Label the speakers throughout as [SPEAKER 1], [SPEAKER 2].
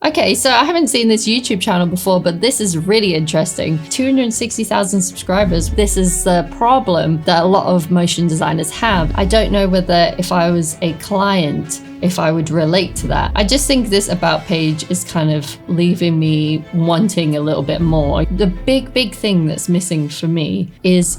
[SPEAKER 1] Okay, so I haven't seen this YouTube channel before, but this is really interesting. 260,000 subscribers. This is the problem that a lot of motion designers have. I don't know whether if I was a client, if I would relate to that. I just think this about page is kind of leaving me wanting a little bit more. The big thing that's missing for me is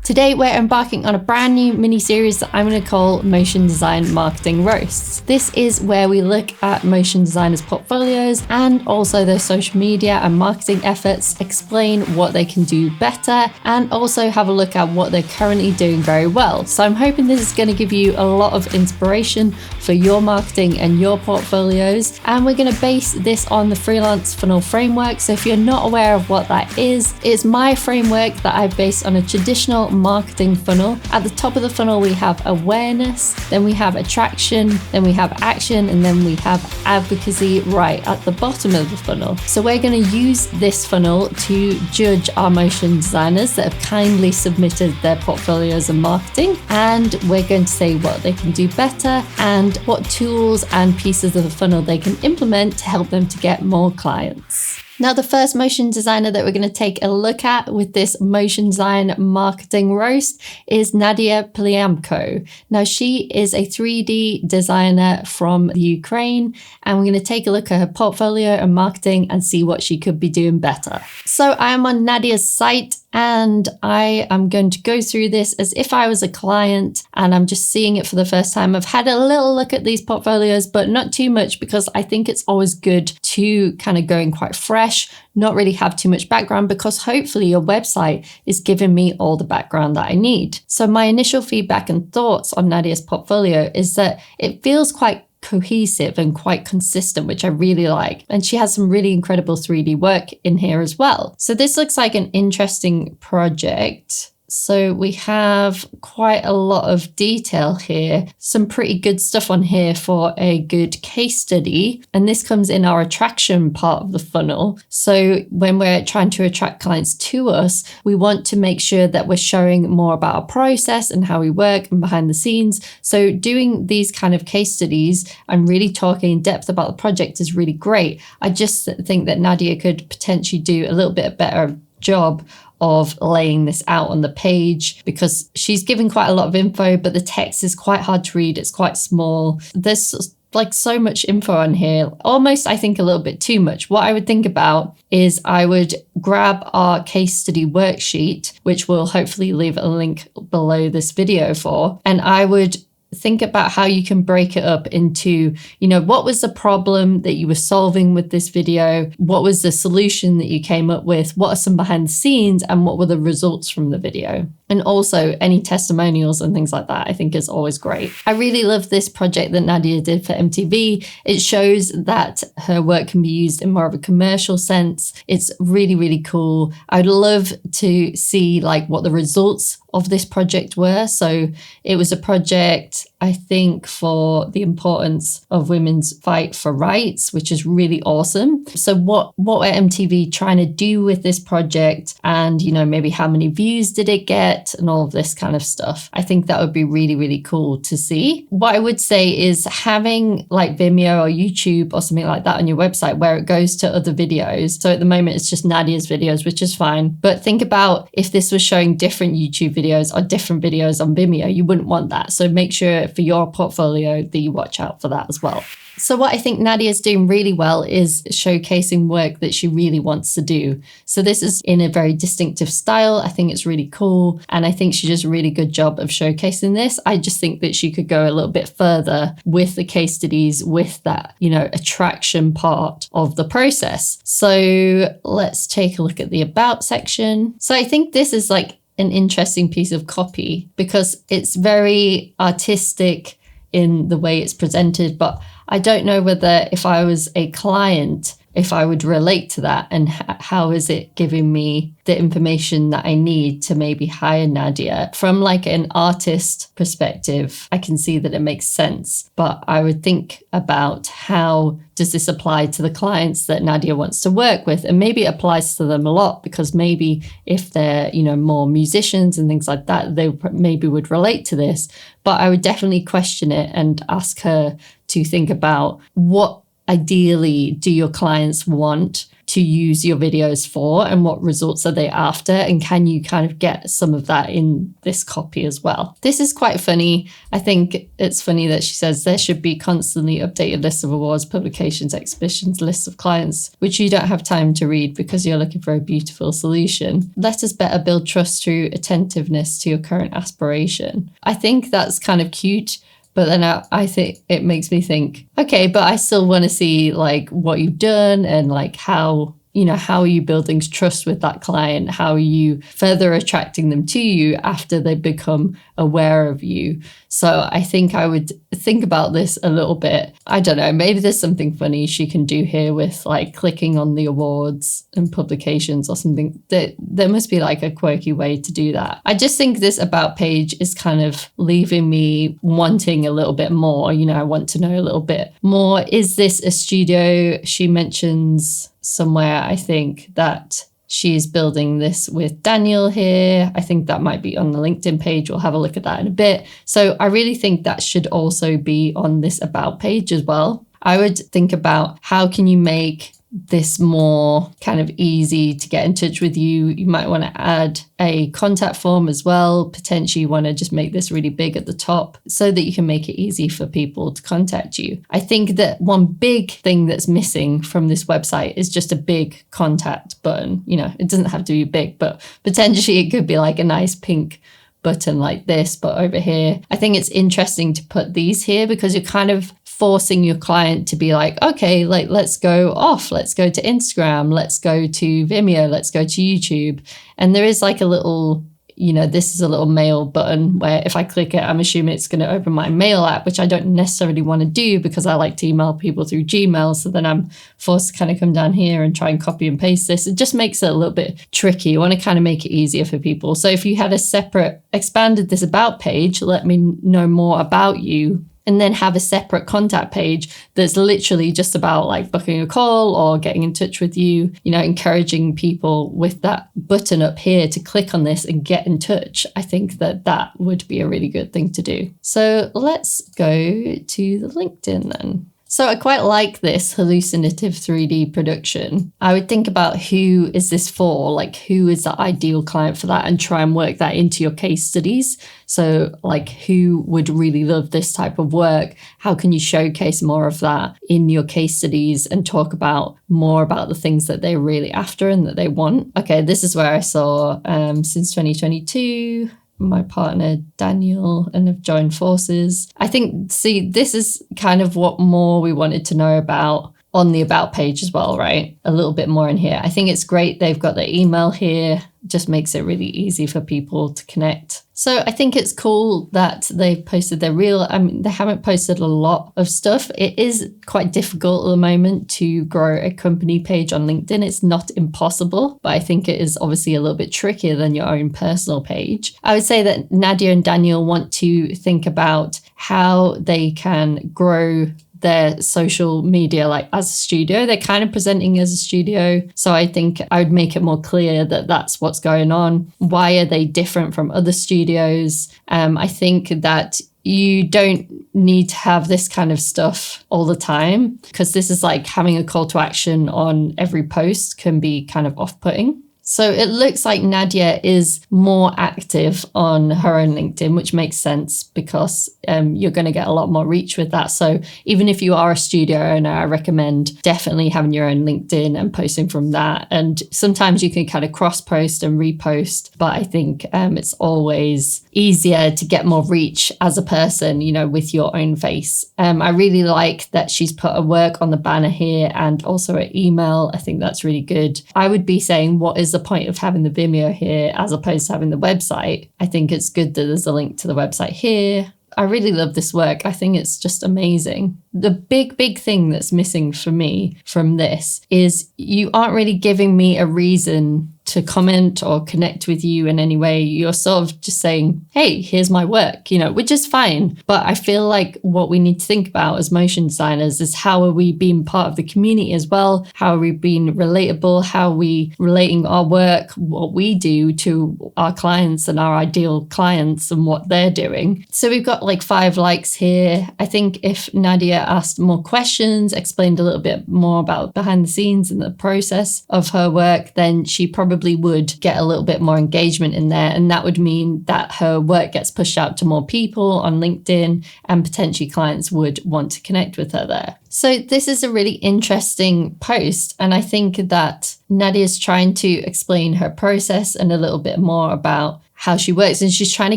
[SPEAKER 1] today we're embarking on a brand new mini-series that I'm going to call Motion Design Marketing Roasts. This is where we look at motion designers' portfolios and also their social media and marketing efforts, explain what they can do better, and also have a look at what they're currently doing very well. So I'm hoping this is going to give you a lot of inspiration for your marketing and your portfolios. And we're going to base this on the Freelance Funnel Framework. So if you're not aware of what that is, it's my framework that I've based on a traditional marketing funnel. At the top of the funnel, we have awareness, then we have attraction, then we have action, and then we have advocacy right at the bottom of the funnel. So we're going to use this funnel to judge our motion designers that have kindly submitted their portfolios and marketing. And we're going to say what they can do better and what tools and pieces of the funnel they can implement to help them to get more clients. Now, the first motion designer that we're going to take a look at with this motion design marketing roast is Nadia Poliamko. Now, she is a 3D designer from the Ukraine, and we're going to take a look at her portfolio and marketing and see what she could be doing better. So I am on Nadia's site, and I am going to go through this as if I was a client and I'm just seeing it for the first time. I've had a little look at these portfolios, but not too much, because I think it's always good to kind of go in quite fresh, not really have too much background, because hopefully your website is giving me all the background that I need. So my initial feedback and thoughts on Nadia's portfolio is that it feels quite cohesive and quite consistent, which I really like. And she has some really incredible 3D work in here as well. So this looks like an interesting project. So we have quite a lot of detail here, some pretty good stuff on here for a good case study. And this comes in our attraction part of the funnel. So when we're trying to attract clients to us, we want to make sure that we're showing more about our process and how we work and behind the scenes. So doing these kind of case studies and really talking in depth about the project is really great. I just think that Nadia could potentially do a little bit better job of laying this out on the page, because she's giving quite a lot of info, but the text is quite hard to read. It's quite small. There's like so much info on here, almost I think a little bit too much. What I would think about is I would grab our case study worksheet, which we'll hopefully leave a link below this video for, and I would think about how you can break it up into, what was the problem that you were solving with this video? What was the solution that you came up with? What are some behind the scenes, and what were the results from the video? And also any testimonials and things like that, I think is always great. I really love this project that Nadia did for MTV. It shows that her work can be used in more of a commercial sense. It's really, really cool. I'd love to see what the results of this project were. So it was a project, I think, for the importance of women's fight for rights, which is really awesome. So what were MTV trying to do with this project? And, maybe how many views did it get and all of this kind of stuff. I think that would be really, really cool to see. What I would say is having Vimeo or YouTube or something like that on your website where it goes to other videos. So at the moment, it's just Nadia's videos, which is fine. But think about if this was showing different YouTube videos or different videos on Vimeo, you wouldn't want that. So make sure for your portfolio that you watch out for that as well. So what I think Nadia's doing really well is showcasing work that she really wants to do. So this is in a very distinctive style. I think it's really cool. And I think she does a really good job of showcasing this. I just think that she could go a little bit further with the case studies, with that, attraction part of the process. So let's take a look at the about section. So I think this is an interesting piece of copy because it's very artistic in the way it's presented, but I don't know whether if I was a client, if I would relate to that, and how is it giving me the information that I need to maybe hire Nadia. From an artist perspective, I can see that it makes sense, but I would think about how does this apply to the clients that Nadia wants to work with? And maybe it applies to them a lot, because maybe if they're, more musicians and things like that, they maybe would relate to this. But I would definitely question it and ask her to think about what ideally do your clients want to use your videos for, and what results are they after, and can you kind of get some of that in this copy as well. This is quite funny. I think it's funny that she says there should be constantly updated lists of awards, publications, exhibitions, lists of clients, which you don't have time to read because you're looking for a beautiful solution. Let us better build trust through attentiveness to your current aspiration. I think that's kind of cute. But then I think it makes me think, okay, but I still want to see like what you've done and like how are you building trust with that client? How are you further attracting them to you after they become aware of you? So I think I would think about this a little bit. I don't know, maybe there's something funny she can do here with like clicking on the awards and publications or something. There must be like a quirky way to do that. I just think this about page is kind of leaving me wanting a little bit more. I want to know a little bit more. Is this a studio? She mentions somewhere, I think, that she's building this with Daniel here. I think that might be on the LinkedIn page. We'll have a look at that in a bit. So I really think that should also be on this about page as well. I would think about how can you make this more kind of easy to get in touch with you. You might want to add a contact form as well. Potentially you want to just make this really big at the top so that you can make it easy for people to contact you. I think that one big thing that's missing from this website is just a big contact button. It doesn't have to be big, but potentially it could be like a nice pink button like this, but over here. I think it's interesting to put these here because you're kind of forcing your client to be like, okay, like let's go off, let's go to Instagram, let's go to Vimeo, let's go to YouTube. And there is like a little, this is a little mail button where if I click it, I'm assuming it's going to open my mail app, which I don't necessarily want to do because I like to email people through Gmail. So then I'm forced to kind of come down here and try and copy and paste this. It just makes it a little bit tricky. You want to kind of make it easier for people. So if you had a separate expanded this about page, let me know more about you, and then have a separate contact page that's literally just about like booking a call or getting in touch with you, encouraging people with that button up here to click on this and get in touch. I think that would be a really good thing to do. So let's go to the LinkedIn then. So I quite like this hallucinative 3D production. I would think about who is this for, like who is the ideal client for that, and try and work that into your case studies. So like who would really love this type of work? How can you showcase more of that in your case studies and talk about more about the things that they're really after and that they want? Okay, this is where I saw since 2022, my partner Daniel and have joined forces. I think, this is kind of what more we wanted to know about on the about page as well, right? A little bit more in here. I think it's great they've got their email here. Just makes it really easy for people to connect. So I think it's cool that they've posted their reel. They haven't posted a lot of stuff. It is quite difficult at the moment to grow a company page on LinkedIn. It's not impossible, but I think it is obviously a little bit trickier than your own personal page. I would say that Nadia and Daniel want to think about how they can grow their social media like as a studio. They're kind of presenting as a studio. So I think I would make it more clear that that's what's going on. Why are they different from other studios? I think that you don't need to have this kind of stuff all the time, because this is like having a call to action on every post can be kind of off-putting. So it looks like Nadia is more active on her own LinkedIn, which makes sense because you're going to get a lot more reach with that. So even if you are a studio owner, I recommend definitely having your own LinkedIn and posting from that. And sometimes you can kind of cross post and repost, but I think it's always easier to get more reach as a person, with your own face. I really like that she's put her work on the banner here and also her email. I think that's really good. I would be saying, what is the point of having the Vimeo here as opposed to having the website? I think it's good that there's a link to the website here. I really love this work. I think it's just amazing. The big thing that's missing for me from this is you aren't really giving me a reason to comment or connect with you in any way. You're sort of just saying, hey, here's my work, which is fine. But I feel like what we need to think about as motion designers is how are we being part of the community as well? How are we being relatable? How are we relating our work, what we do, to our clients and our ideal clients and what they're doing? So we've got like 5 likes here. I think if Nadia asked more questions, explained a little bit more about behind the scenes and the process of her work, then she probably would get a little bit more engagement in there. And that would mean that her work gets pushed out to more people on LinkedIn, and potentially clients would want to connect with her there. So this is a really interesting post. And I think that Nadia's trying to explain her process and a little bit more about how she works. And she's trying to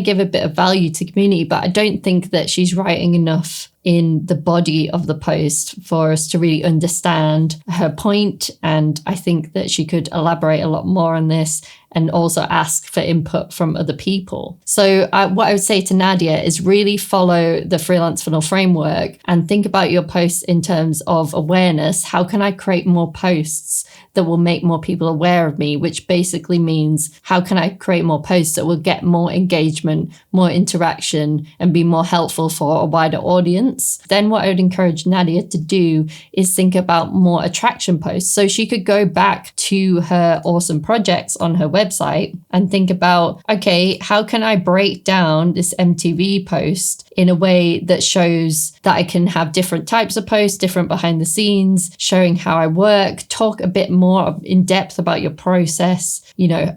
[SPEAKER 1] give a bit of value to the community, but I don't think that she's writing enough in the body of the post for us to really understand her point. And I think that she could elaborate a lot more on this and also ask for input from other people. So what I would say to Nadia is really follow the freelance funnel framework and think about your posts in terms of awareness. How can I create more posts that will make more people aware of me? Which basically means, how can I create more posts that will get more engagement, more interaction, and be more helpful for a wider audience? Then what I would encourage Nadia to do is think about more attraction posts. So she could go back to her awesome projects on her website and think about, okay, how can I break down this MTV post in a way that shows that I can have different types of posts, different behind the scenes, showing how I work, talk a bit more in depth about your process.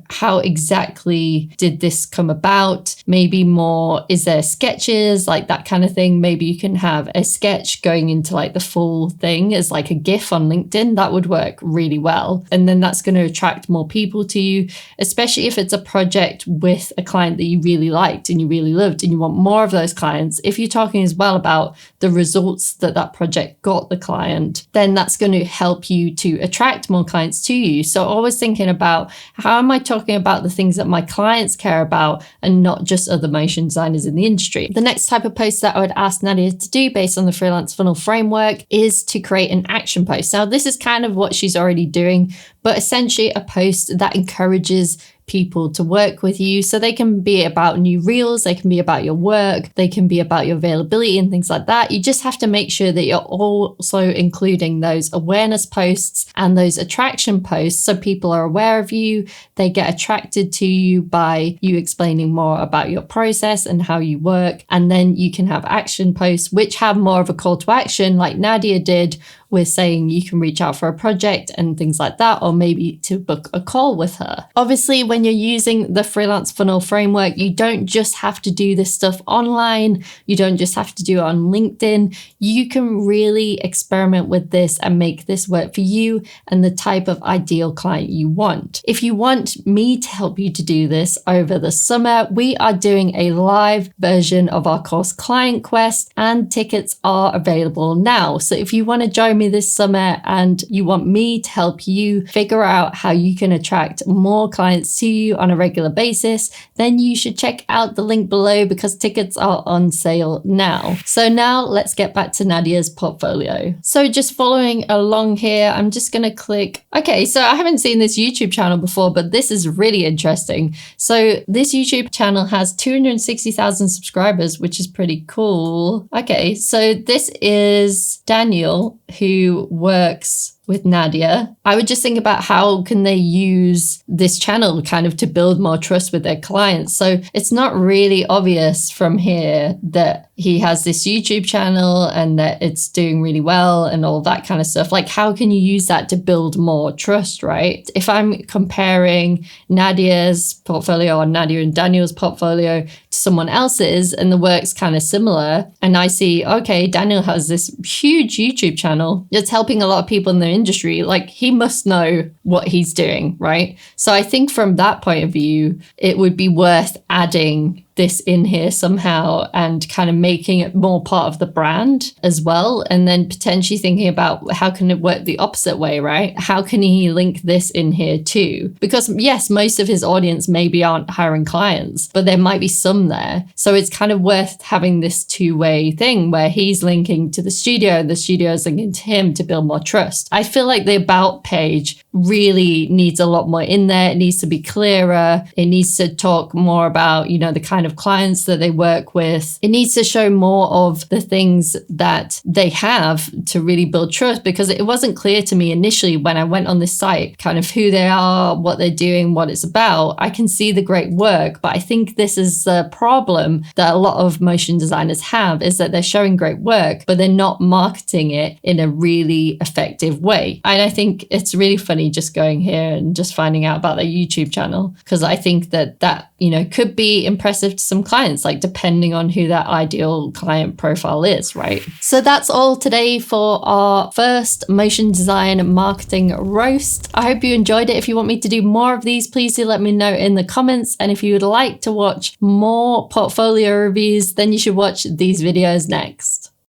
[SPEAKER 1] How exactly did this come about? Maybe more, is there sketches, like that kind of thing? Maybe you can have a sketch going into like the full thing as like a GIF on LinkedIn. That would work really well. And then that's going to attract more people to you, especially if it's a project with a client that you really liked and you really loved and you want more of those clients. If you're talking as well about the results that project got the client, then that's going to help you to attract more clients to you. So always thinking about, how am I talking about the things that my clients care about and not just other motion designers in the industry? The next type of post that I would ask Nadia to do based on the freelance funnel framework is to create an action post. Now, this is kind of what she's already doing, but essentially a post that encourages people to work with you. So they can be about new reels, they can be about your work, they can be about your availability and things like that. You just have to make sure that you're also including those awareness posts and those attraction posts so people are aware of you, they get attracted to you by you explaining more about your process and how you work. And then you can have action posts which have more of a call to action, like Nadia did, with saying you can reach out for a project and things like that, or maybe to book a call with her. Obviously, when you're using the freelance funnel framework, you don't just have to do this stuff online. You don't just have to do it on LinkedIn. You can really experiment with this and make this work for you and the type of ideal client you want. If you want me to help you to do this over the summer, we are doing a live version of our course Client Quest, and tickets are available now. So if you want to join me this summer and you want me to help you figure out how you can attract more clients to you on a regular basis, then you should check out the link below because tickets are on sale now. So now let's get back to Nadia's portfolio. So just following along here, I'm just going to click. Okay, so I haven't seen this YouTube channel before, but this is really interesting. So this YouTube channel has 260,000 subscribers, which is pretty cool. Okay, so this is Daniel, who works with Nadia. I would just think about how can they use this channel kind of to build more trust with their clients. So it's not really obvious from here that he has this YouTube channel and that it's doing really well and all that kind of stuff. Like, how can you use that to build more trust, right? If I'm comparing Nadia's portfolio or Nadia and Daniel's portfolio to someone else's and the work's kind of similar, and I see, okay, Daniel has this huge YouTube channel that's helping a lot of people in the industry, like he must know what he's doing, right? So I think from that point of view, it would be worth adding this in here somehow and kind of making it more part of the brand as well. And then potentially thinking about how can it work the opposite way, right? How can he link this in here too? Because yes, most of his audience maybe aren't hiring clients, but there might be some there. So it's kind of worth having this two-way thing where he's linking to the studio and the studio is linking to him to build more trust. I feel like the about page really needs a lot more in there. It needs to be clearer. It needs to talk more about, you know, the kind of clients that they work with. It needs to show more of the things that they have to really build trust, because it wasn't clear to me initially when I went on this site, kind of who they are, what they're doing, what it's about. I can see the great work, but I think this is the problem that a lot of motion designers have, is that they're showing great work, but they're not marketing it in a really effective way. And I think it's really funny just going here and just finding out about their YouTube channel, because I think that, you know, could be impressive to some clients, like depending on who that ideal client profile is, right? So that's all today for our first motion design marketing roast. I hope you enjoyed it. If you want me to do more of these, please do let me know in the comments. And if you would like to watch more portfolio reviews, then you should watch these videos next.